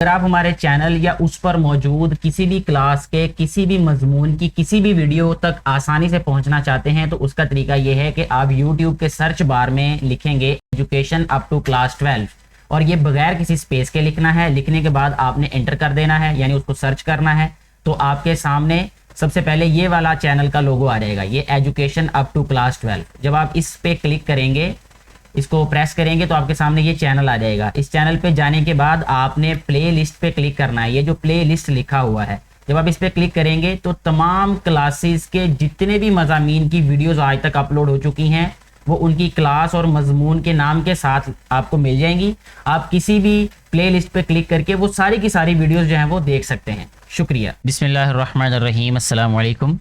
अगर आप हमारे चैनल या उस पर मौजूद किसी भी क्लास के किसी भी मजमून की किसी भी वीडियो तक आसानी से पहुंचना चाहते हैं तो उसका तरीका यह है कि आप YouTube के सर्च बार में लिखेंगे एजुकेशन अप टू क्लास 12 और ये बगैर किसी स्पेस के लिखना है। लिखने के बाद आपने एंटर कर देना है, यानी उसको सर्च करना है। तो आपके सामने सबसे पहले ये वाला चैनल का लोगो आ जाएगा, ये एजुकेशन अप टू क्लास 12। जब आप इस पे क्लिक करेंगे, इसको प्रेस करेंगे तो आपके सामने ये चैनल आ जाएगा। इस चैनल पे जाने के बाद आपने प्ले लिस्ट पे क्लिक करना है, ये जो प्ले लिस्ट लिखा हुआ है। जब आप इस पे क्लिक करेंगे तो तमाम क्लासेस के जितने भी मज़ामीन की वीडियोस आज तक अपलोड हो चुकी हैं वो उनकी क्लास और मजमून के नाम के साथ आपको मिल जाएंगी। आप किसी भी प्ले लिस्ट पे क्लिक करके वो सारी की सारी वीडियोज़ जो हैं वो देख सकते हैं। शुक्रिया। बिस्मिल्लाहिर्रहमानिर्रहीम, अस्सलाम वालेकुम।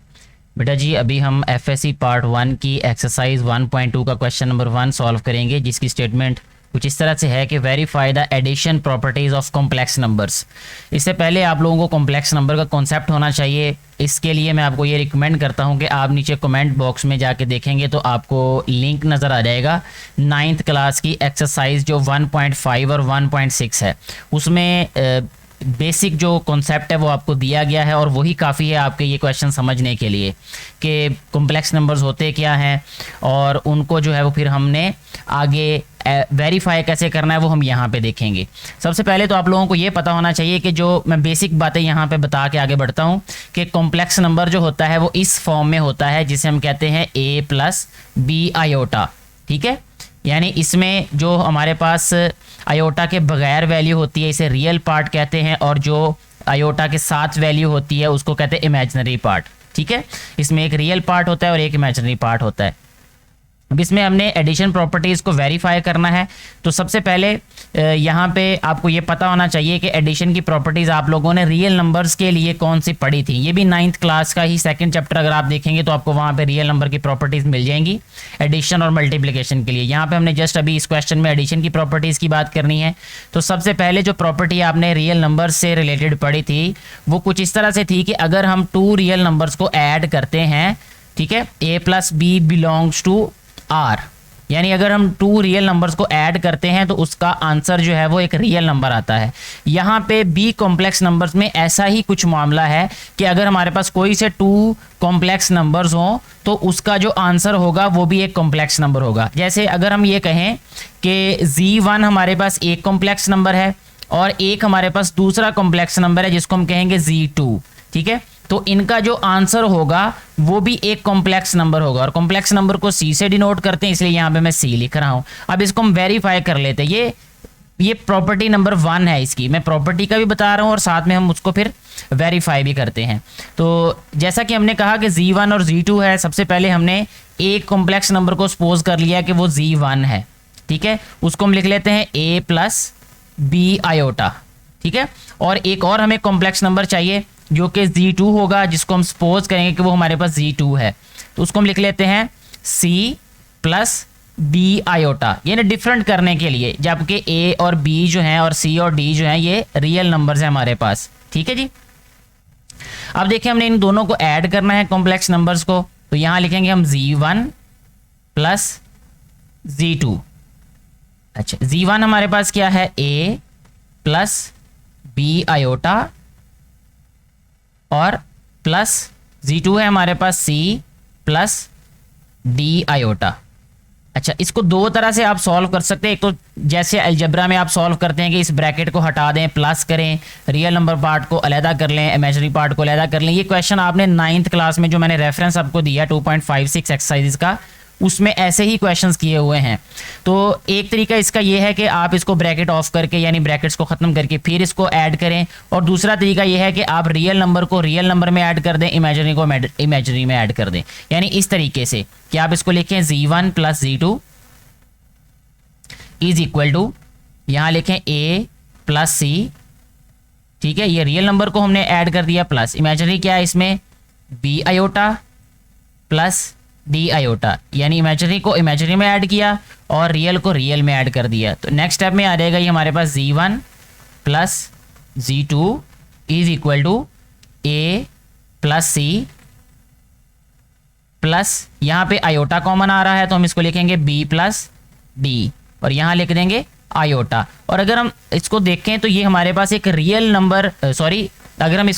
बेटा जी, अभी हम एफएससी पार्ट 1 की एक्सरसाइज 1.2 का क्वेश्चन नंबर 1 सॉल्व करेंगे, जिसकी स्टेटमेंट कुछ इस तरह से है कि verify the addition properties of complex numbers. इससे पहले आप लोगों को कॉम्प्लेक्स नंबर का कॉन्सेप्ट होना चाहिए। इसके लिए मैं आपको ये रिकमेंड करता हूँ कि आप नीचे कमेंट बॉक्स में जाके देखेंगे तो आपको लिंक नज़र आ जाएगा 9th क्लास की एक्सरसाइज जो 1.5 और 1.6 है। उसमें बेसिक जो कॉन्सेप्ट है वो आपको दिया गया है और वही काफ़ी है आपके ये क्वेश्चन समझने के लिए कि कॉम्प्लेक्स नंबर्स होते क्या हैं और उनको जो है वो फिर हमने आगे वेरीफाई कैसे करना है वो हम यहाँ पे देखेंगे। सबसे पहले तो आप लोगों को ये पता होना चाहिए कि जो मैं बेसिक बातें यहाँ पे बता के आगे बढ़ता हूँ कि कॉम्प्लेक्स नंबर जो होता है वो इस फॉर्म में होता है जिसे हम कहते हैं a + b आयोटा। ठीक है, यानी इसमें जो हमारे पास आयोटा के बगैर वैल्यू होती है इसे रियल पार्ट कहते हैं और जो आयोटा के साथ वैल्यू होती है उसको कहते हैं इमेजिनरी पार्ट। ठीक है, इसमें एक रियल पार्ट होता है और एक इमेजिनरी पार्ट होता है। अब इसमें हमने एडिशन प्रॉपर्टीज़ को वेरीफाई करना है। तो सबसे पहले यहाँ पे आपको ये पता होना चाहिए कि एडिशन की प्रॉपर्टीज़ आप लोगों ने रियल नंबर्स के लिए कौन सी पढ़ी थी। ये भी 9th क्लास का ही 2nd चैप्टर अगर आप देखेंगे तो आपको वहाँ पे रियल नंबर की प्रॉपर्टीज़ मिल जाएंगी एडिशन और मल्टीप्लिकेशन के लिए। यहाँ पे हमने जस्ट अभी इस क्वेश्चन में एडिशन की प्रॉपर्टीज़ की बात करनी है। तो सबसे पहले जो प्रॉपर्टी आपने रियल नंबर से रिलेटेड पढ़ी थी वो कुछ इस तरह से थी कि अगर हम 2 रियल नंबर्स को ऐड करते हैं, ठीक है, a + b belongs to r, यानी अगर हम 2 रियल नंबर्स को ऐड करते हैं तो उसका आंसर जो है वो एक रियल नंबर आता है। यहाँ पे b कॉम्प्लेक्स नंबर्स में ऐसा ही कुछ मामला है कि अगर हमारे पास कोई से 2 कॉम्प्लेक्स नंबर्स हों तो उसका जो आंसर होगा वो भी एक कॉम्प्लेक्स नंबर होगा। जैसे अगर हम ये कहें कि z1 हमारे पास एक कॉम्प्लेक्स नंबर है और एक हमारे पास दूसरा कॉम्प्लेक्स नंबर है जिसको हम कहेंगे z2, ठीक है, तो इनका जो आंसर होगा वो भी एक कॉम्प्लेक्स नंबर होगा और कॉम्प्लेक्स नंबर को c से डिनोट करते हैं, इसलिए यहाँ पे मैं c लिख रहा हूँ। अब इसको हम वेरीफाई कर लेते हैं। ये प्रॉपर्टी नंबर 1 है, इसकी मैं प्रॉपर्टी का भी बता रहा हूँ और साथ में हम उसको फिर वेरीफाई भी करते हैं। तो जैसा कि हमने कहा कि z1 और z2 है, सबसे पहले हमने एक कॉम्प्लेक्स नंबर को सपोज कर लिया कि वो z1 है। ठीक है, उसको हम लिख लेते हैं a + b आयोटा। ठीक है, और एक और हमें कॉम्प्लेक्स नंबर चाहिए जो कि z2 होगा, जिसको हम सपोज करेंगे कि वो हमारे पास z2 है, तो उसको हम लिख लेते हैं c + b आयोटा। यानी डिफरेंट करने के लिए, जबकि a और b जो हैं और c और d जो हैं ये रियल नंबर्स हैं हमारे पास। ठीक है जी, अब देखिए हमने इन दोनों को ऐड करना है कॉम्प्लेक्स नंबर्स को, तो यहाँ लिखेंगे हम z1 + z2। अच्छा, z1 हमारे पास क्या है, a + b आयोटा और प्लस z2 है हमारे पास c + d आयोटा। अच्छा, इसको दो तरह से आप सॉल्व कर सकते हैं। एक तो जैसे अलजेब्रा में आप सॉल्व करते हैं कि इस ब्रैकेट को हटा दें, प्लस करें, रियल नंबर पार्ट को अलहदा कर लें, इमेजिनरी पार्ट को अलहदा कर लें। ये क्वेश्चन आपने 9th क्लास में जो मैंने रेफरेंस आपको दिया 2.56 एक्सरसाइज का, उसमें ऐसे ही क्वेश्चंस किए हुए हैं। तो एक तरीका इसका ये है कि आप इसको ब्रैकेट ऑफ करके यानी ब्रैकेट्स को ख़त्म करके फिर इसको ऐड करें, और दूसरा तरीका ये है कि आप रियल नंबर को रियल नंबर में ऐड कर दें, इमेजिनरी को इमेजिनरी में ऐड कर दें। यानी इस तरीके से कि आप इसको लिखें z1 + z2 is equal to, यहाँ लिखें a + c। ठीक है, ये रियल नंबर को हमने ऐड कर दिया, प्लस इमेजिनरी क्या है इसमें b आयोटा + d आयोटा, यानी इमेजिनरी को इमेजिनरी में ऐड किया और रियल को रियल में ऐड कर दिया। तो नेक्स्ट स्टेप में आ जाएगा ये हमारे पास z1 + z2 is equal to a + c plus यहाँ पे आयोटा कॉमन आ रहा है तो हम इसको लिखेंगे b + d और यहाँ लिख देंगे आयोटा। और अगर हम इसको देखें तो ये हमारे पास एक रियल नंबर अगर हम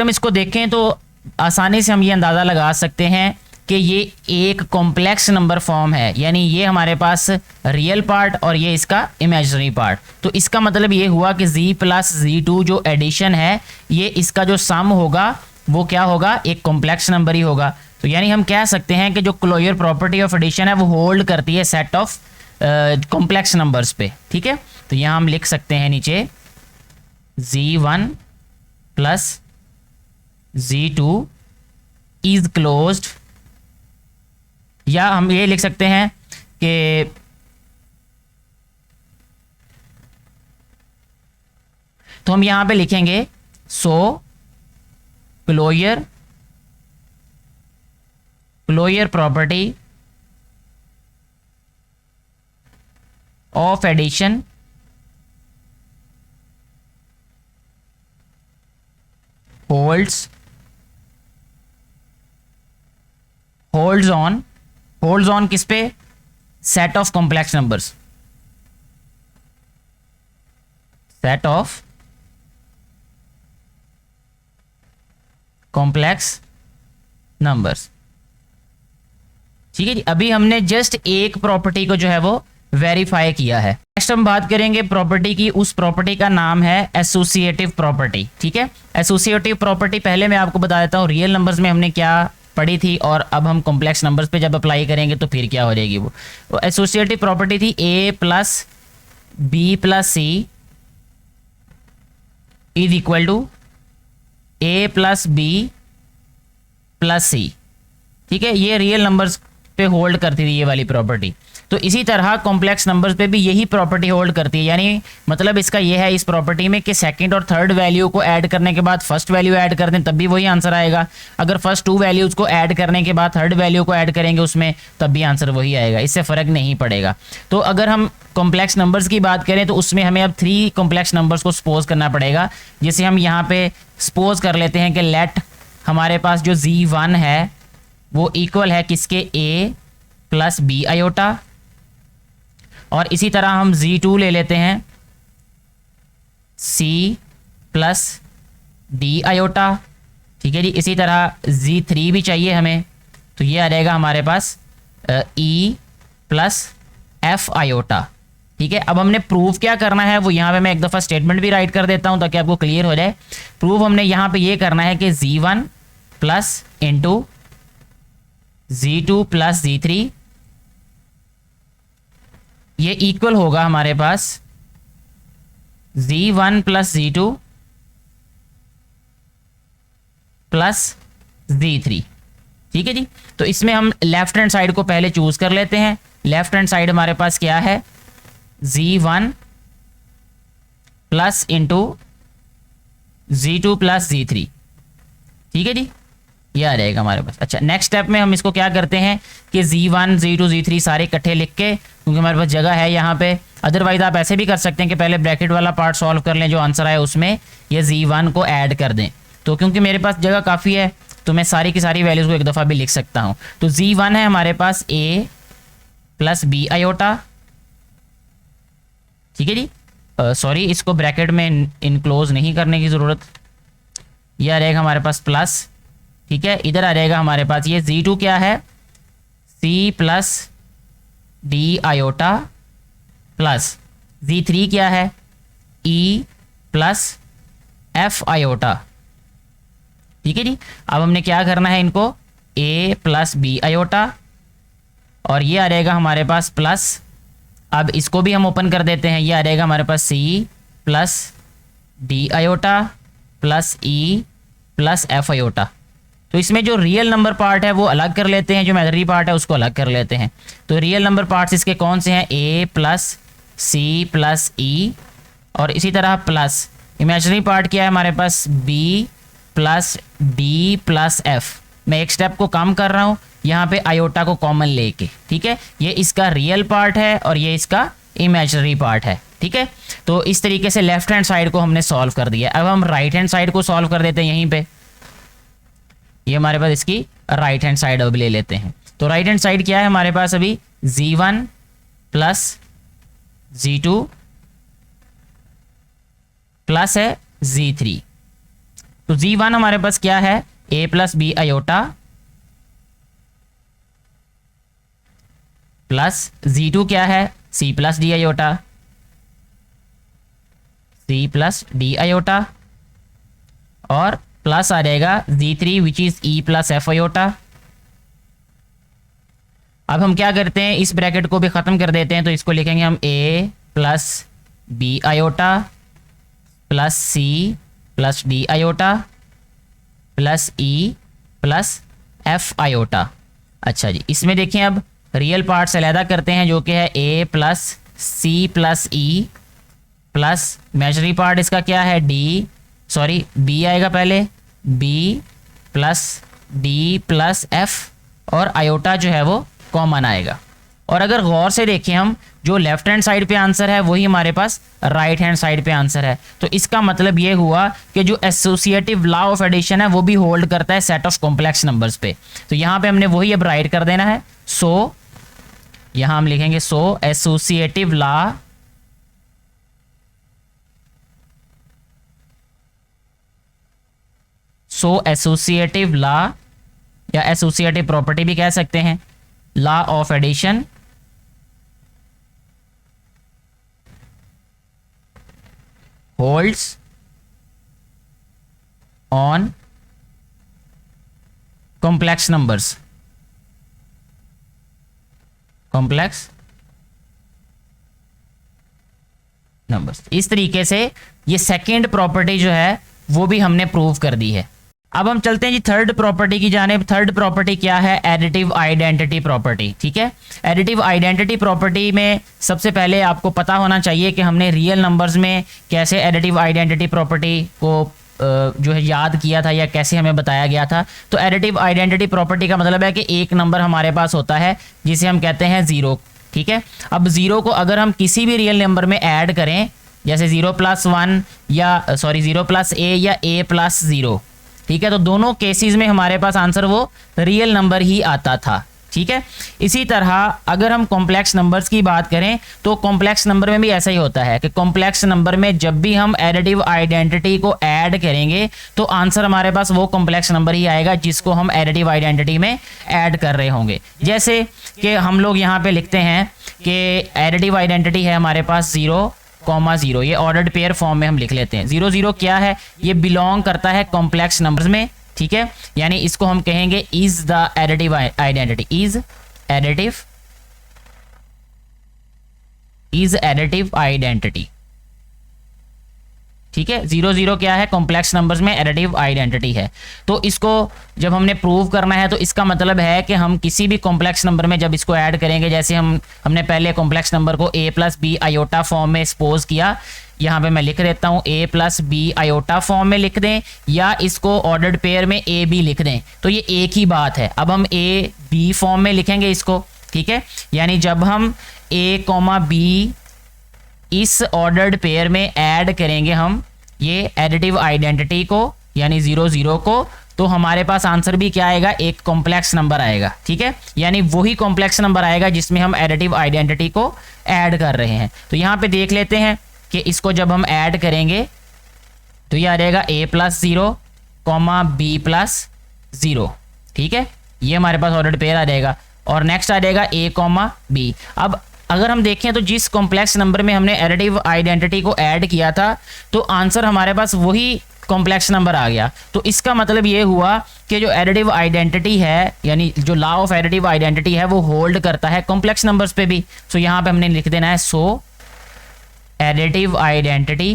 इसको देखें तो आसानी से हम ये अंदाज़ा लगा सकते हैं कि ये एक कॉम्प्लेक्स नंबर फॉर्म है, यानी ये हमारे पास रियल पार्ट और ये इसका इमेजिनरी पार्ट। तो इसका मतलब ये हुआ कि z प्लस z2 जो एडिशन है, ये इसका जो सम होगा वो क्या होगा, एक कॉम्प्लेक्स नंबर ही होगा। तो यानी हम कह सकते हैं कि जो क्लोजर प्रॉपर्टी ऑफ एडिशन है वो होल्ड करती है सेट ऑफ कॉम्प्लेक्स नंबर्स पे। ठीक है, तो यहाँ हम लिख सकते हैं नीचे z1 plus z2 is closed, या हम ये लिख सकते हैं कि तो हम यहां पे लिखेंगे so closure property of addition holds on किस पे, set of complex numbers, set of complex numbers. ठीक है जी, अभी हमने जस्ट एक प्रॉपर्टी को जो है वो वेरीफाई किया है। नेक्स्ट हम बात करेंगे प्रॉपर्टी की, उस प्रॉपर्टी का नाम है एसोसिएटिव प्रॉपर्टी। ठीक है, एसोसिएटिव प्रॉपर्टी पहले मैं आपको बता देता हूँ रियल नंबर्स में हमने क्या पढ़ी थी, और अब हम कॉम्प्लेक्स नंबर्स पे जब अप्लाई करेंगे तो फिर क्या हो जाएगी। वो एसोसिएटिव प्रॉपर्टी थी a plus B plus C is equal to a plus B plus C. ठीक है, ये रियल नंबर्स पे होल्ड करती थी ये वाली प्रॉपर्टी। तो इसी तरह कॉम्प्लेक्स नंबर्स पे भी यही प्रॉपर्टी होल्ड करती है, यानी मतलब इसका ये है इस प्रॉपर्टी में कि सेकंड और थर्ड वैल्यू को ऐड करने के बाद फर्स्ट वैल्यू ऐड कर दें तब भी वही आंसर आएगा, अगर फर्स्ट टू वैल्यूज को ऐड करने के बाद थर्ड वैल्यू को ऐड करेंगे उसमें तब भी आंसर वही आएगा, इससे फ़र्क नहीं पड़ेगा। तो अगर हम कॉम्प्लेक्स नंबर्स की बात करें तो उसमें हमें अब 3 कॉम्प्लेक्स नंबर्स को सपोज करना पड़ेगा, जिसे हम यहाँ पे सपोज कर लेते हैं कि लेट हमारे पास जो z1 है वो इक्वल है किसके, a प्लस बी आयोटा, और इसी तरह हम z2 ले लेते हैं c प्लस डी आयोटा। ठीक है जी, इसी तरह z3 भी चाहिए हमें, तो ये आ जाएगा हमारे पास e प्लस f आयोटा। ठीक है, अब हमने प्रूव क्या करना है वो यहाँ पे मैं एक दफ़ा स्टेटमेंट भी राइट कर देता हूँ ताकि आपको क्लियर हो जाए। प्रूव हमने यहाँ पे ये करना है कि z1 plus into z2 plus z3 ये इक्वल होगा हमारे पास z1 plus z2 plus z3। ठीक है जी, तो इसमें हम लेफ्ट हैंड साइड को पहले चूज कर लेते हैं। लेफ्ट हैंड साइड हमारे पास क्या है, z1 plus into z2 plus z3। ठीक है जी, ये आ जाएगा हमारे पास। अच्छा, नेक्स्ट स्टेप में हम इसको क्या करते हैं कि z1 z2 z3 सारे इकट्ठे लिख के, क्योंकि हमारे पास जगह है यहाँ पे, अदरवाइज आप ऐसे भी कर सकते हैं कि पहले ब्रैकेट वाला पार्ट सॉल्व कर लें, जो आंसर आए उसमें ये z1 को ऐड कर दें। तो क्योंकि मेरे पास जगह काफ़ी है तो मैं सारी की सारी वैल्यूज़ को एक दफ़ा भी लिख सकता हूँ। तो z1 है हमारे पास a प्लस बी आयोटा। ठीक है जी, सॉरी इसको ब्रैकेट में इनक्लोज नहीं करने की ज़रूरत, यह आ जाएगा हमारे पास प्लस। ठीक है, इधर आ जाएगा हमारे पास ये z2 क्या है, c plus D iota plus z3 क्या है, e प्लस f आयोटा। ठीक है जी, अब हमने क्या करना है, इनको a प्लस बी आयोटा, और ये आ जाएगा हमारे पास प्लस। अब इसको भी हम ओपन कर देते हैं, ये आ जाएगा हमारे पास c plus D iota plus e plus f iota. तो इसमें जो रियल नंबर पार्ट है वो अलग कर लेते हैं, जो इमेजिनरी पार्ट है उसको अलग कर लेते हैं। तो रियल नंबर पार्ट्स इसके कौन से हैं, a प्लस सी प्लस ई, और इसी तरह प्लस इमेजिनरी पार्ट क्या है हमारे पास, b plus D plus f। मैं एक स्टेप को कम कर रहा हूँ यहाँ पे आयोटा को कॉमन लेके। ठीक है, ये इसका रियल पार्ट है और ये इसका इमेजिनरी पार्ट है। ठीक है, तो इस तरीके से लेफ्ट हैंड साइड को हमने सॉल्व कर दिया। अब हम राइट हैंड साइड को सॉल्व कर देते हैं यहीं पे। ये हमारे पास इसकी राइट हैंड साइड अब ले लेते हैं। तो राइट हैंड साइड क्या है हमारे पास, अभी z1 प्लस Z2 प्लस है Z3। तो Z1 हमारे पास क्या है, A plus B iota plus Z2 क्या है, C plus D iota, C plus D iota, और प्लस आ जाएगा Z3 which is E plus F iota. अब हम क्या करते हैं, इस ब्रैकेट को भी खत्म कर देते हैं, तो इसको लिखेंगे हम A plus B iota plus C plus D iota plus E plus F iota. अच्छा जी, इसमें देखें अब रियल पार्ट्स अलहदा करते हैं, जो कि है A plus C plus E plus imaginary part इसका क्या है B आएगा पहले, B plus D plus F, और आयोटा जो है वो कॉमन आएगा। और अगर गौर से देखें हम, जो लेफ्ट हैंड साइड पे आंसर है वही हमारे पास राइट हैंड साइड पे आंसर है। तो इसका मतलब ये हुआ कि जो एसोसिएटिव लॉ ऑफ एडिशन है वो भी होल्ड करता है सेट ऑफ कॉम्प्लेक्स नंबर्स पे। तो यहाँ पे हमने वही अब राइट कर देना है। सो यहाँ हम लिखेंगे so associative law associative law या एसोसिएटिव प्रॉपर्टी भी कह सकते हैं, law of addition holds on complex numbers, इस तरीके से ये सेकंड प्रॉपर्टी जो है वो भी हमने प्रूव कर दी है। अब हम चलते हैं जी थर्ड प्रॉपर्टी की जानिब। थर्ड प्रॉपर्टी क्या है, एडिटिव आइडेंटिटी प्रॉपर्टी। ठीक है, एडिटिव आइडेंटिटी प्रॉपर्टी में सबसे पहले आपको पता होना चाहिए कि हमने रियल नंबर्स में कैसे एडिटिव आइडेंटिटी प्रॉपर्टी को जो है याद किया था या कैसे हमें बताया गया था। तो एडिटिव आइडेंटिटी प्रॉपर्टी का मतलब है कि एक नंबर हमारे पास होता है जिसे हम कहते हैं 0। ठीक है, अब 0 को अगर हम किसी भी रियल नंबर में ऐड करें, जैसे 0 प्लस 1 या 0 प्लस A या A प्लस 0, ठीक है, तो दोनों केसेस में हमारे पास आंसर वो रियल नंबर ही आता था। ठीक है, इसी तरह अगर हम कॉम्प्लेक्स नंबर्स की बात करें तो कॉम्प्लेक्स नंबर में भी ऐसा ही होता है कि कॉम्प्लेक्स नंबर में जब भी हम एडिटिव आइडेंटिटी को ऐड करेंगे तो आंसर हमारे पास वो कॉम्प्लेक्स नंबर ही आएगा जिसको हम एडिटिव आइडेंटिटी में ऐड कर रहे होंगे। जैसे कि हम लोग यहाँ पे लिखते हैं कि एडिटिव आइडेंटिटी है हमारे पास 0,0, ये ऑर्डर्ड पेयर फॉर्म में हम लिख लेते हैं। 0 0 क्या है, ये बिलोंग करता है कॉम्प्लेक्स नंबर्स में। ठीक है, यानी इसको हम कहेंगे is the additive identity, is additive identity. ठीक है, 0 0 क्या है, कॉम्प्लेक्स नंबर्स में एडिटिव आइडेंटिटी है। तो इसको जब हमने प्रूव करना है तो इसका मतलब है कि हम किसी भी कॉम्प्लेक्स नंबर में जब इसको ऐड करेंगे, जैसे हमने पहले कॉम्प्लेक्स नंबर को A plus B iota form में सपोज किया, यहाँ पे मैं लिख देता हूँ A plus B iota form में लिख दें या इसको ऑर्डर्ड पेयर में A B लिख दें, तो ये एक ही बात है। अब हम A B फॉर्म में लिखेंगे इसको। ठीक है, यानी जब हम A B इस ऑर्डर्ड पेयर में ऐड करेंगे हम ये एडिटिव आइडेंटिटी को यानी 0 0 को, तो हमारे पास आंसर भी क्या आएगा, एक कॉम्प्लेक्स नंबर आएगा। ठीक है, यानी वही कॉम्प्लेक्स नंबर आएगा जिसमें हम एडिटिव आइडेंटिटी को ऐड कर रहे हैं। तो यहाँ पे देख लेते हैं कि इसको जब हम ऐड करेंगे तो ये आ जाएगा A प्लस 0, B प्लस 0। ठीक है, ये हमारे पास ऑर्डर्ड पेयर आ जाएगा और नेक्स्ट आ जाएगा A, B। अब अगर हम देखें तो जिस कॉम्प्लेक्स नंबर में हमने एडिटिव आइडेंटिटी को ऐड किया था तो आंसर हमारे पास वही कॉम्प्लेक्स नंबर आ गया। तो इसका मतलब ये हुआ कि जो एडिटिव आइडेंटिटी है यानी जो लॉ ऑफ एडिटिव आइडेंटिटी है वो होल्ड करता है कॉम्प्लेक्स नंबर्स पे भी। सो यहाँ पे हमने लिख देना है so additive identity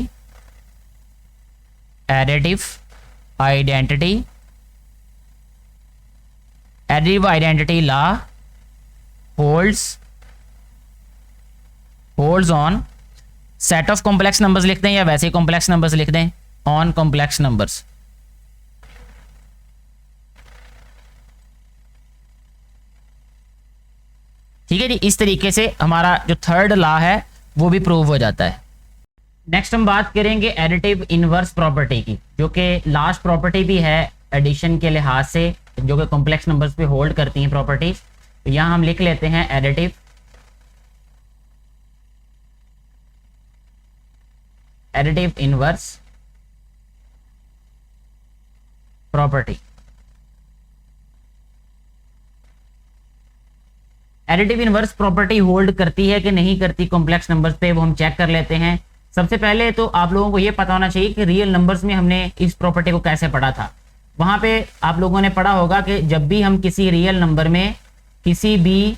law holds on set of complex numbers लिखते हैं या वैसे ही कॉम्प्लेक्स नंबर्स लिख दें, ऑन कॉम्प्लेक्स नंबर्स। ठीक है जी, इस तरीके से हमारा जो थर्ड लॉ है वो भी प्रूव हो जाता है। नेक्स्ट हम बात करेंगे एडिटिव इनवर्स प्रॉपर्टी की, जो कि लास्ट प्रॉपर्टी भी है एडिशन के लिहाज से, जो कि कॉम्प्लेक्स नंबर्स पे होल्ड करती हैं प्रॉपर्टीज। तो यहाँ हम लिख लेते हैं additive additive inverse property. Additive inverse property hold करती है कि नहीं करती कॉम्प्लेक्स नंबर्स पे, वो हम चेक कर लेते हैं। सबसे पहले तो आप लोगों को ये पता होना चाहिए कि रियल नंबर्स में हमने इस प्रॉपर्टी को कैसे पढ़ा था। वहां पे आप लोगों ने पढ़ा होगा कि जब भी हम किसी रियल नंबर में किसी भी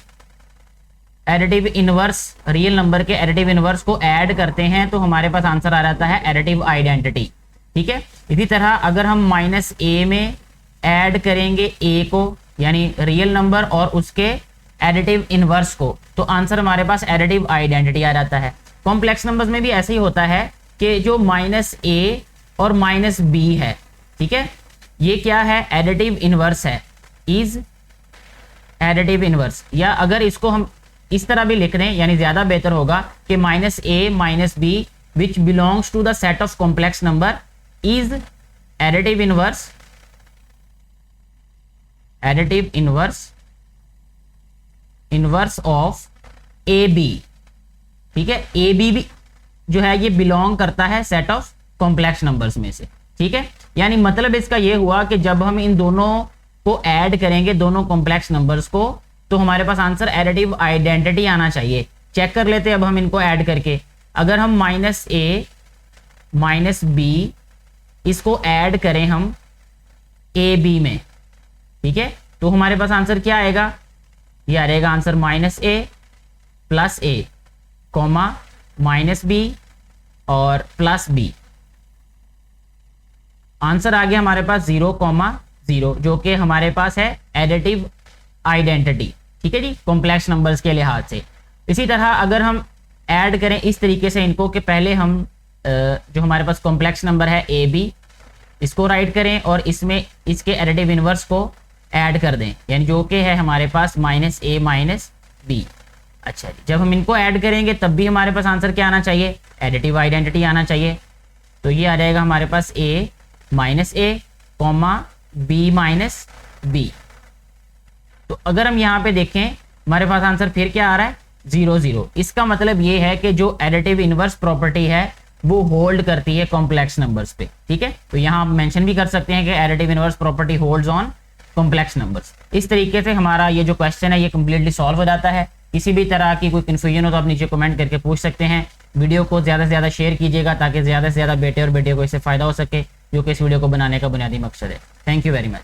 एडिटिव इनवर्स, रियल नंबर के एडिटिव इनवर्स को ऐड करते हैं तो हमारे पास आंसर आ जाता है एडिटिव आइडेंटिटी। ठीक है, इसी तरह अगर हम -a में ऐड करेंगे a को, यानी रियल नंबर और उसके एडिटिव इनवर्स को, तो आंसर हमारे पास एडिटिव आइडेंटिटी आ जाता है। कॉम्प्लेक्स नंबर्स में भी ऐसे ही होता है कि जो -a और -b है, ठीक है, ये क्या है, एडिटिव इनवर्स है, इज एडिटिव इनवर्स। या अगर इसको हम इस तरह भी लिख रहे हैं, यानी ज्यादा बेहतर होगा कि -a - b which belongs to the set of complex number is additive inverse, additive inverse of AB। ठीक है, AB भी जो है ये बिलोंग करता है सेट ऑफ कॉम्प्लेक्स नंबर्स में से। ठीक है, यानी मतलब इसका ये हुआ कि जब हम इन दोनों को ऐड करेंगे, दोनों कॉम्प्लेक्स नंबर्स को, तो हमारे पास आंसर एडिटिव आइडेंटिटी आना चाहिए। चेक कर लेते हैं अब हम इनको ऐड करके। अगर हम -a - b इसको ऐड करें हम AB में, ठीक है, तो हमारे पास आंसर क्या आएगा, ये आ रहेगा आंसर -a + a, -b और +b। आंसर आ गया हमारे पास 0,0, जो कि हमारे पास है एडिटिव आइडेंटिटी। ठीक है जी, कॉम्प्लेक्स नंबर्स के लिहाज से। इसी तरह अगर हम ऐड करें इस तरीके से इनको कि पहले हम जो हमारे पास कॉम्प्लेक्स नंबर है AB, इसको राइट करें और इसमें इसके एडिटिव इनवर्स को ऐड कर दें, यानी जो कि है हमारे पास -a - b। अच्छा जी, जब हम इनको ऐड करेंगे तब भी हमारे पास आंसर क्या आना चाहिए, एडिटिव आइडेंटिटी आना चाहिए। तो ये आ जाएगा हमारे पास a - a, b - b। तो अगर हम यहाँ पे देखें हमारे पास आंसर फिर क्या आ रहा है, 0,0। इसका मतलब ये है कि जो एडिटिव इनवर्स प्रॉपर्टी है वो होल्ड करती है कॉम्प्लेक्स नंबर्स पे। ठीक है, तो यहाँ आप मेंशन भी कर सकते हैं कि additive inverse property holds on complex numbers. इस तरीके से हमारा ये जो क्वेश्चन है ये कंप्लीटली सॉल्व हो जाता है। किसी भी तरह की कोई कन्फ्यूजन हो तो आप नीचे कमेंट करके पूछ सकते हैं। वीडियो को ज़्यादा से ज़्यादा शेयर कीजिएगा ताकि ज़्यादा से ज़्यादा बेटे और बेटियों को इससे फ़ायदा हो सके, जो कि इस वीडियो को बनाने का बुनियादी मकसद है। Thank you very much.